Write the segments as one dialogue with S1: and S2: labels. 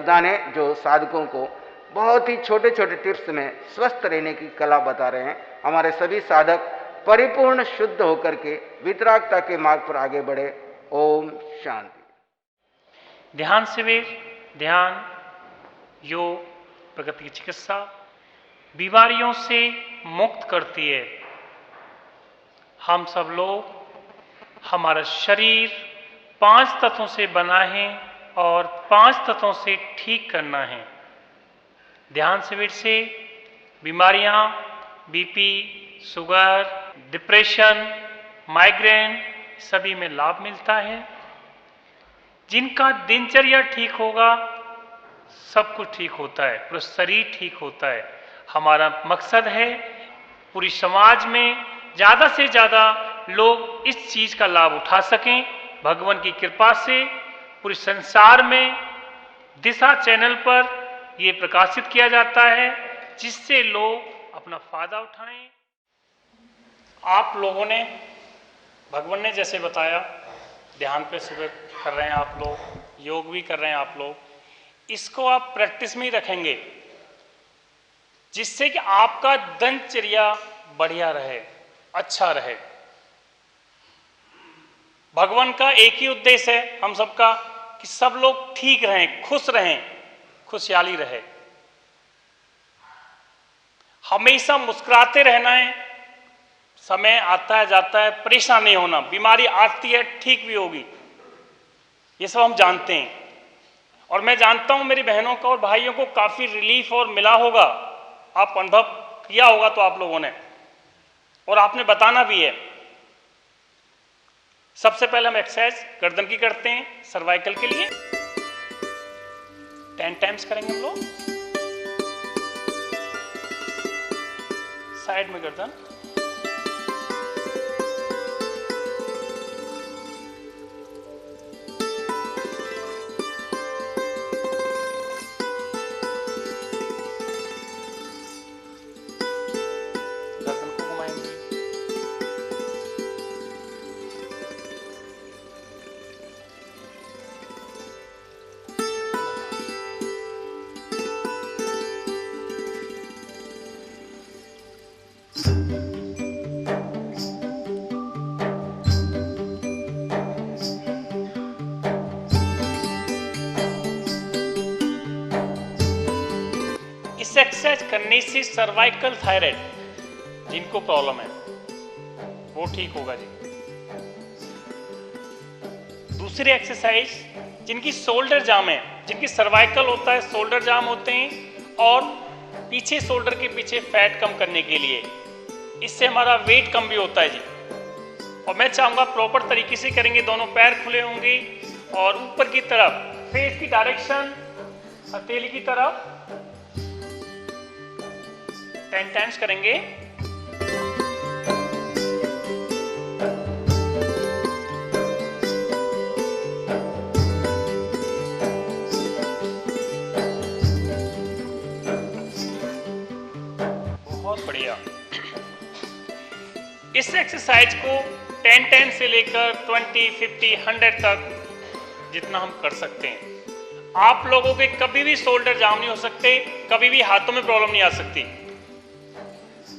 S1: योगदान है, जो साधकों को बहुत ही छोटे छोटे टिप्स में स्वस्थ रहने की कला बता रहे हैं। हमारे सभी साधक परिपूर्ण शुद्ध होकर के वितरागता के मार्ग पर आगे बढ़े। ओम शांति।
S2: ध्यान शिविर, ध्यान, योग, प्रकृति की चिकित्सा बीमारियों से मुक्त करती है। हम सब लोग, हमारा शरीर 5 तत्वों से बना है और 5 तत्वों से ठीक करना है। ध्यान शिविर से बीमारियां, बीपी, शुगर, डिप्रेशन, माइग्रेन सभी में लाभ मिलता है। जिनका दिनचर्या ठीक होगा सब कुछ ठीक होता है, पूरा शरीर ठीक होता है। हमारा मकसद है पूरी समाज में ज़्यादा से ज़्यादा लोग इस चीज़ का लाभ उठा सकें। भगवान की कृपा से पूरे संसार में दिशा चैनल पर ये प्रकाशित किया जाता है, जिससे लोग अपना फायदा उठाएं। आप लोगों ने, भगवान ने जैसे बताया, ध्यान पे सुबह कर रहे हैं आप लोग, योग भी कर रहे हैं आप लोग, इसको आप प्रैक्टिस में ही रखेंगे, जिससे कि आपका दिनचर्या बढ़िया रहे, अच्छा रहे। भगवान का एक ही उद्देश्य है हम सबका, कि सब लोग ठीक रहें, खुश रहें, खुशहाली रहे। हमेशा मुस्कुराते रहना है। समय आता है जाता है, परेशान नहीं होना। बीमारी आती है, ठीक भी होगी, ये सब हम जानते हैं। और मैं जानता हूं मेरी बहनों को और भाइयों को काफी रिलीफ और मिला होगा। आप अनुभव किया होगा तो आप लोगों ने, और आपने बताना भी है। सबसे पहले हम एक्सरसाइज गर्दन की करते हैं, सर्वाइकल के लिए 10 टाइम्स करेंगे हम लोग। साइड में गर्दन, गर्दन को घुमाएंगे। इस एक्सरसाइज करने से सर्वाइकल थायराइड जिनको प्रॉब्लम है वो ठीक होगा जी। दूसरी एक्सरसाइज, जिनकी शोल्डर जाम है, जिनकी सर्वाइकल होता है, शोल्डर जाम होते हैं, और पीछे शोल्डर के पीछे फैट कम करने के लिए, इससे हमारा वेट कम भी होता है जी। और मैं चाहूंगा प्रॉपर तरीके से करेंगे, दोनों पैर खुले होंगे और ऊपर की तरफ, फेस की डायरेक्शन, हथेली की तरफ 10 टाइम्स करेंगे। बहुत बढ़िया। इस एक्सरसाइज को 10 से लेकर 20, 50, 100 तक जितना हम कर सकते हैं। आप लोगों के कभी भी शोल्डर जाम नहीं हो सकते, कभी भी हाथों में प्रॉब्लम नहीं आ सकती,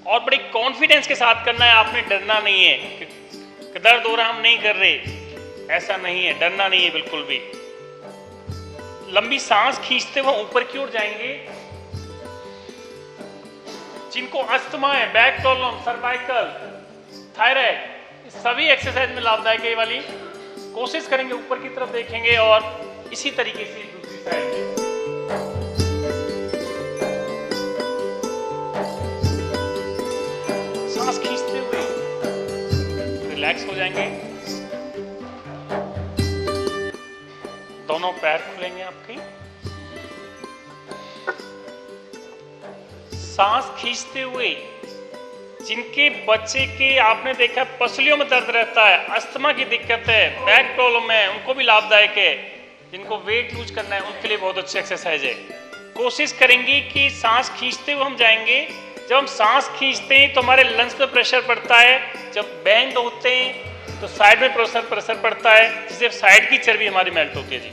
S2: और बड़ी कॉन्फिडेंस के साथ करना है। आपने डरना नहीं है कि दर्द हो रहा हम नहीं कर रहे, ऐसा नहीं है, डरना नहीं है बिल्कुल भी। लंबी सांस खींचते हुए ऊपर की ओर जाएंगे। जिनको अस्थमा है, बैक प्रॉब्लम, सर्वाइकल, थायराइड, सभी एक्सरसाइज में लाभदायक है। ये वाली कोशिश करेंगे, ऊपर की तरफ देखेंगे, और इसी तरीके से दूसरी साइड में सांस खींचते हुए रिलैक्स हो जाएंगे। दोनों पैर खुलेंगे आपके। सांस खींचते हुए, जिनके बच्चे के आपने देखा पसलियों में दर्द रहता है, अस्थमा की दिक्कत है, बैक प्रॉब्लम है, उनको भी लाभदायक है। जिनको वेट लूज करना है उनके लिए बहुत अच्छी एक्सरसाइज है। कोशिश करेंगे कि सांस खींचते हुए हम जाएंगे। जब हम सांस खींचते हैं तो हमारे लंग्स पे प्रेशर पड़ता है, जब बैंड होते हैं तो साइड में प्रेशर पड़ता है, जिससे साइड की चर्बी हमारी मेल्ट होती है जी।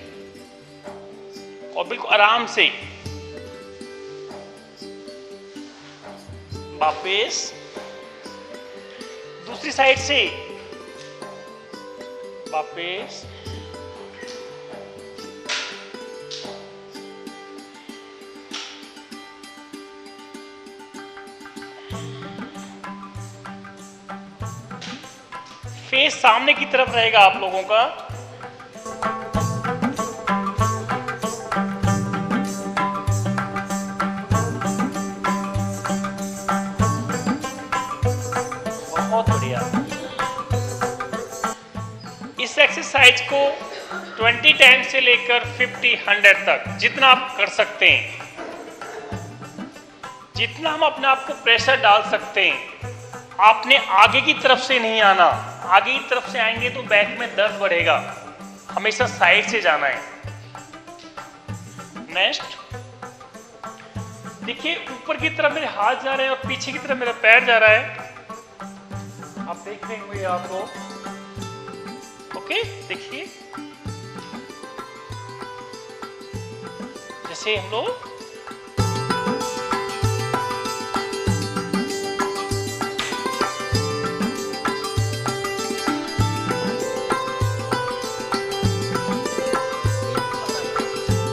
S2: और बिल्कुल आराम से वापस दूसरी साइड से वापस फेस सामने की तरफ रहेगा आप लोगों का। बहुत बढ़िया। इस एक्सरसाइज को 20 टाइम से लेकर 50, 100 तक जितना आप कर सकते हैं, जितना हम अपने आप को प्रेशर डाल सकते हैं। आपने आगे की तरफ से नहीं आना, आगे की तरफ से आएंगे तो बैक में दर्द बढ़ेगा, हमेशा साइड से जाना है। नेक्स्ट देखिए, ऊपर की तरफ मेरे हाथ जा रहे हैं और पीछे की तरफ मेरा पैर जा रहा है। आप देख रहे होंगे आपको। ओके, देखिए जैसे हम लोग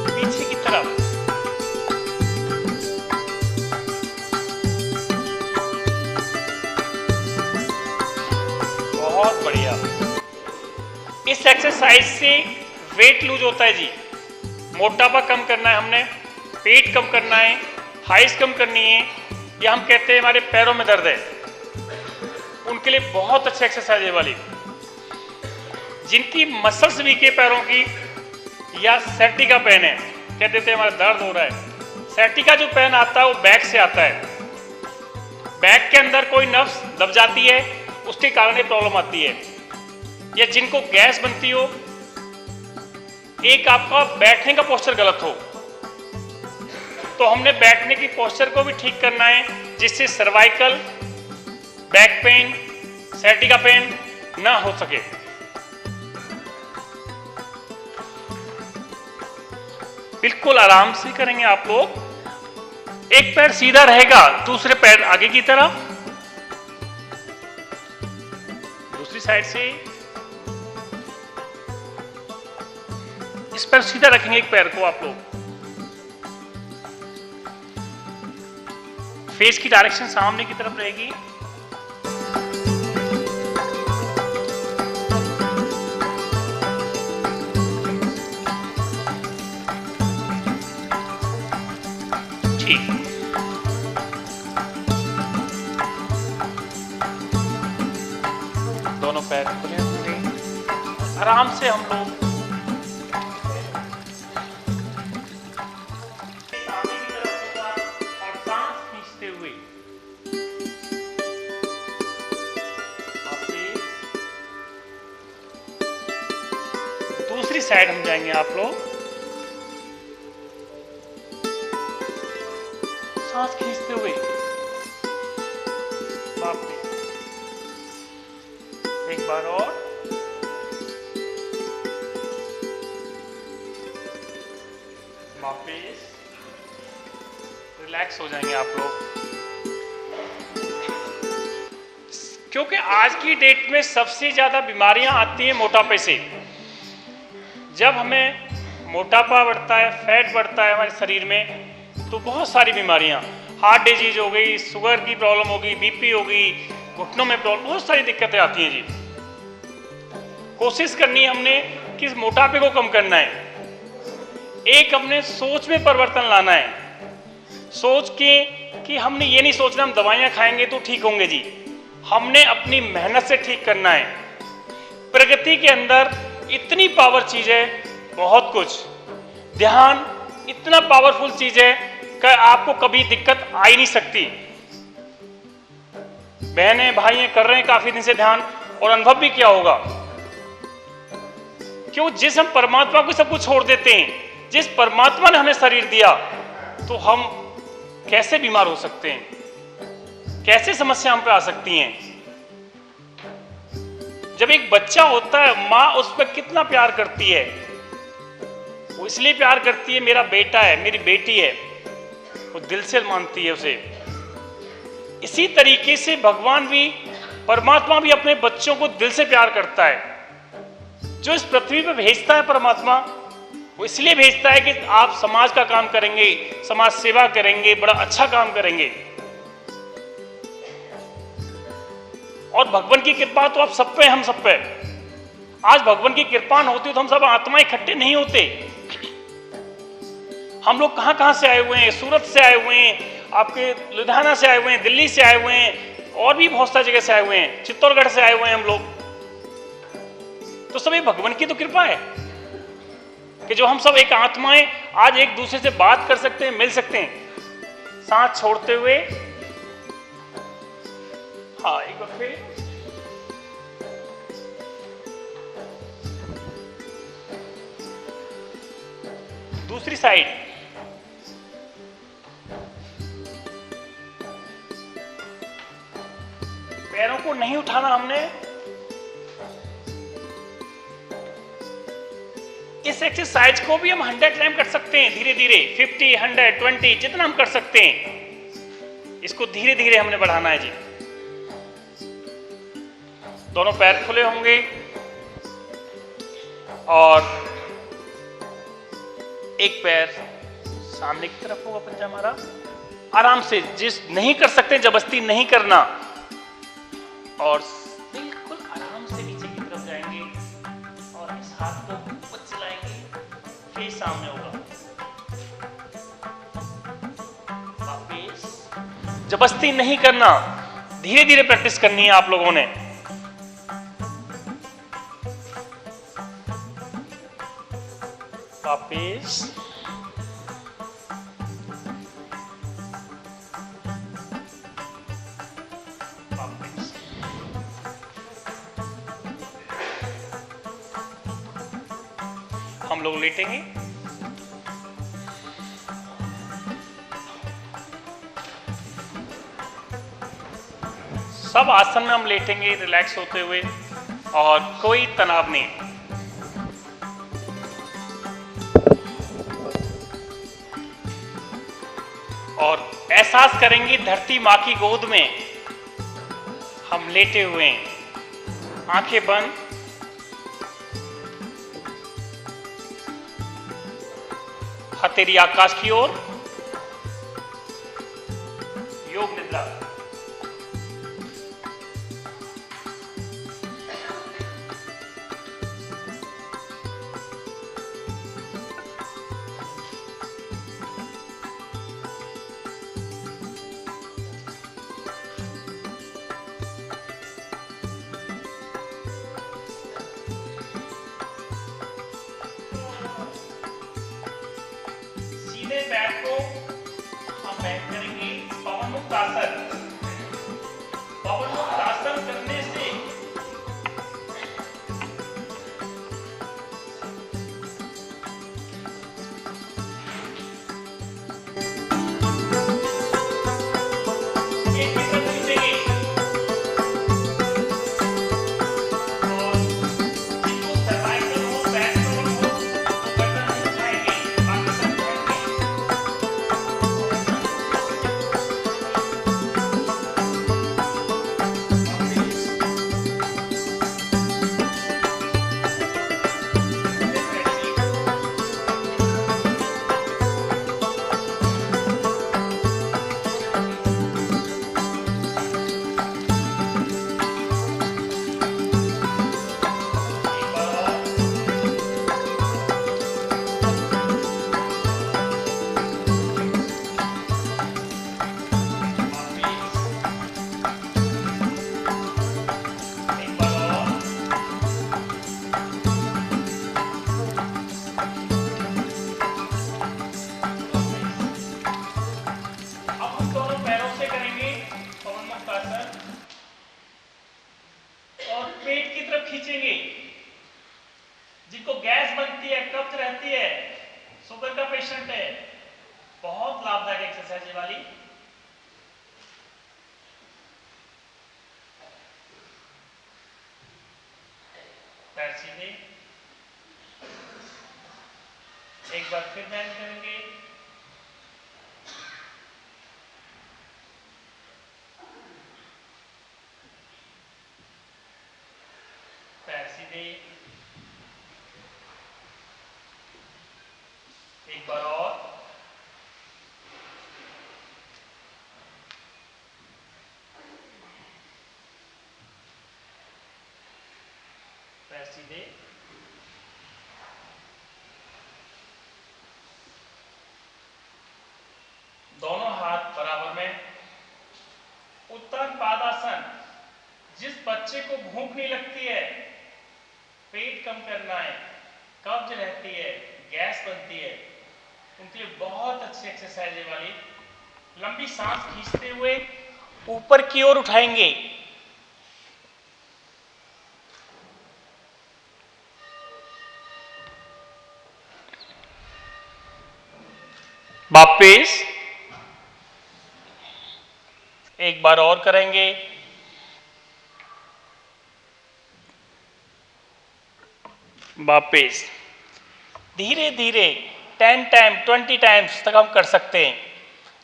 S2: पीछे की तरफ, बहुत बढ़िया। इस एक्सरसाइज से वेट लूज होता है जी, मोटापा कम करना है हमने, पेट कम करना है, हाइट कम करनी है, या हम कहते हैं हमारे पैरों में दर्द है, उनके लिए बहुत अच्छा एक्सरसाइज है वाली। जिनकी मसल्स वीक है पैरों की, या सैटिका पेन है, कह देते हैं हमारा दर्द हो रहा है। सैटिका जो पेन आता है वो बैक से आता है, बैक के अंदर कोई नर्व्स दब जाती है, उसके कारण ये प्रॉब्लम आती है। या जिनको गैस बनती हो, एक आपका बैठने का पोस्चर गलत हो, तो हमने बैठने की पोस्चर को भी ठीक करना है, जिससे सर्वाइकल, बैक पेन, सैटिका पेन ना हो सके। बिल्कुल आराम से करेंगे आप लोग। एक पैर सीधा रहेगा, दूसरे पैर आगे की तरफ, दूसरी साइड से इस पैर सीधा रखेंगे, एक पैर को आप लोग। फेस की डायरेक्शन सामने की तरफ रहेगी। ठीक, दोनों पैर खुले होंगे। आराम से हम लोग सामने की तरफ होगा और सांस खींचते हुए दूसरी साइड हम जाएंगे आप लोग। सांस खींचते हुए वापस, एक बार और, वापस। रिलैक्स हो जाएंगे आप लोग, क्योंकि आज की डेट में सबसे ज्यादा बीमारियां आती हैं मोटापे से। जब हमें मोटापा बढ़ता है, फैट बढ़ता है हमारे शरीर में, तो बहुत सारी बीमारियां, हार्ट डिजीज हो गई, शुगर की प्रॉब्लम हो गई, बीपी हो गई, घुटनों में प्रॉब्लम, बहुत सारी दिक्कतें आती हैं जी। कोशिश करनी है हमने कि इस मोटापे को कम करना है। एक हमने सोच में परिवर्तन लाना है, सोच के कि हमने ये नहीं सोचना हम दवाइयां खाएंगे तो ठीक होंगे जी। हमने अपनी मेहनत से ठीक करना है। प्रगति के अंदर इतनी पावर चीज है, बहुत कुछ। ध्यान इतना पावरफुल चीज है कि आपको कभी दिक्कत आ ही नहीं सकती। बहनें भाई कर रहे हैं काफी दिन से ध्यान, और अनुभव भी क्या होगा। क्यों? जिस हम परमात्मा को सब कुछ छोड़ देते हैं, जिस परमात्मा ने हमें शरीर दिया, तो हम कैसे बीमार हो सकते हैं, कैसे समस्या हम पे आ सकती हैं। जब एक बच्चा होता है, माँ उस पर कितना प्यार करती है, वो इसलिए प्यार करती है, मेरा बेटा है, मेरी बेटी है, वो दिल से मानती है उसे। इसी तरीके से भगवान भी, परमात्मा भी अपने बच्चों को दिल से प्यार करता है। जो इस पृथ्वी पर भेजता है परमात्मा, वो इसलिए भेजता है कि आप समाज का काम करेंगे, समाज सेवा करेंगे, बड़ा अच्छा काम करेंगे। और भगवान की कृपा तो आप सब पे, हम सब पे। आज भगवान की कृपा न होती तो हम सब आत्माएं इकट्ठे नहीं होते। हम लोग कहां कहां से आए हुए हैं, सूरत से आए हुए हैं, आपके लुधियाना से आए हुए हैं, दिल्ली से आए हुए हैं, और भी बहुत सारी जगह से आए हुए हैं, चित्तौड़गढ़ से आए हुए हैं हम लोग। तो सब ये भगवान की तो कृपा है कि जो हम सब एक आत्माएं आज एक दूसरे से बात कर सकते हैं, मिल सकते हैं, सांस छोड़ते हुए। हाँ, एक बार फिर दूसरी साइड। पैरों को नहीं उठाना हमने। इस एक्सरसाइज को भी हम 100 टाइम कर सकते हैं, धीरे धीरे 50, 100, 20 जितना हम कर सकते हैं। इसको धीरे धीरे हमने बढ़ाना है जी। दोनों पैर खुले होंगे और एक पैर सामने की तरफ होगा, पंजा हमारा। आराम से, जिस नहीं कर सकते जबरदस्ती नहीं करना, और बिल्कुल आराम से नीचे की तरफ जाएंगे और इस हाथ को ऊपर चलाएंगे, फेस सामने होगा। वापस, जबरदस्ती नहीं करना, धीरे धीरे प्रैक्टिस करनी है आप लोगों ने। वापस, वापस। हम लोग लेटेंगे। सब आसन में हम लेटेंगे रिलैक्स होते हुए, और कोई तनाव नहीं। और एहसास करेंगे धरती मां की गोद में हम लेटे हुए हैं, आंखें बंद। हथेली आकाश की ओर, योग निद्रा। सीधे पैर को हम बैठ करेंगे, पवन मुक्त आसन। पवन मुक्त आसन करने से एक तरफ खींचेंगे और जिनको सर्वाइकल हो, बैक प्रॉब्लम हो, तो गर्दन नहीं उठाएंगे, बाकी सब उठाएंगे। और पेट की तरफ खींचेंगे। जिनको गैस बनती है, कब्ज रहती है, शुगर का पेशेंट है, बहुत लाभदायक एक्सरसाइज है वाली। पैर सीधे, बार फिर बैंड करेंगे। पैर सीधे। एक बार और। पैर सीधे। दोनों हाथ बराबर में। उत्तम पादासन। जिस बच्चे को भूख नहीं लगती है, पेट कम करना है, कब्ज रहती है, गैस बनती है, उनके लिए बहुत अच्छी एक्सरसाइज है वाली। लंबी सांस खींचते हुए ऊपर की ओर उठाएंगे। वापिस एक बार और करेंगे। वापिस धीरे धीरे 10 टाइम 20 टाइम्स तक हम कर सकते हैं।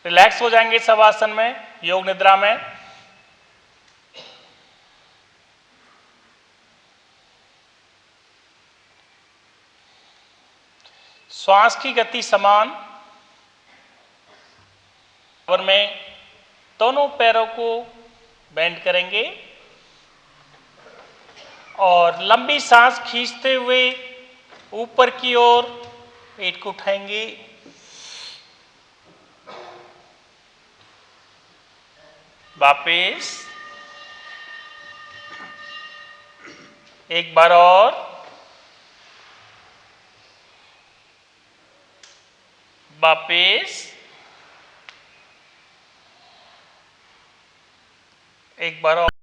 S2: रिलैक्स हो जाएंगे सब आसन में, योग निद्रा में। श्वास की गति समान। और में दोनों पैरों को बेंड करेंगे और लंबी सांस खींचते हुए ऊपर की ओर पेट को उठाएंगे। वापिस एक बार और। वापिस एक बार और।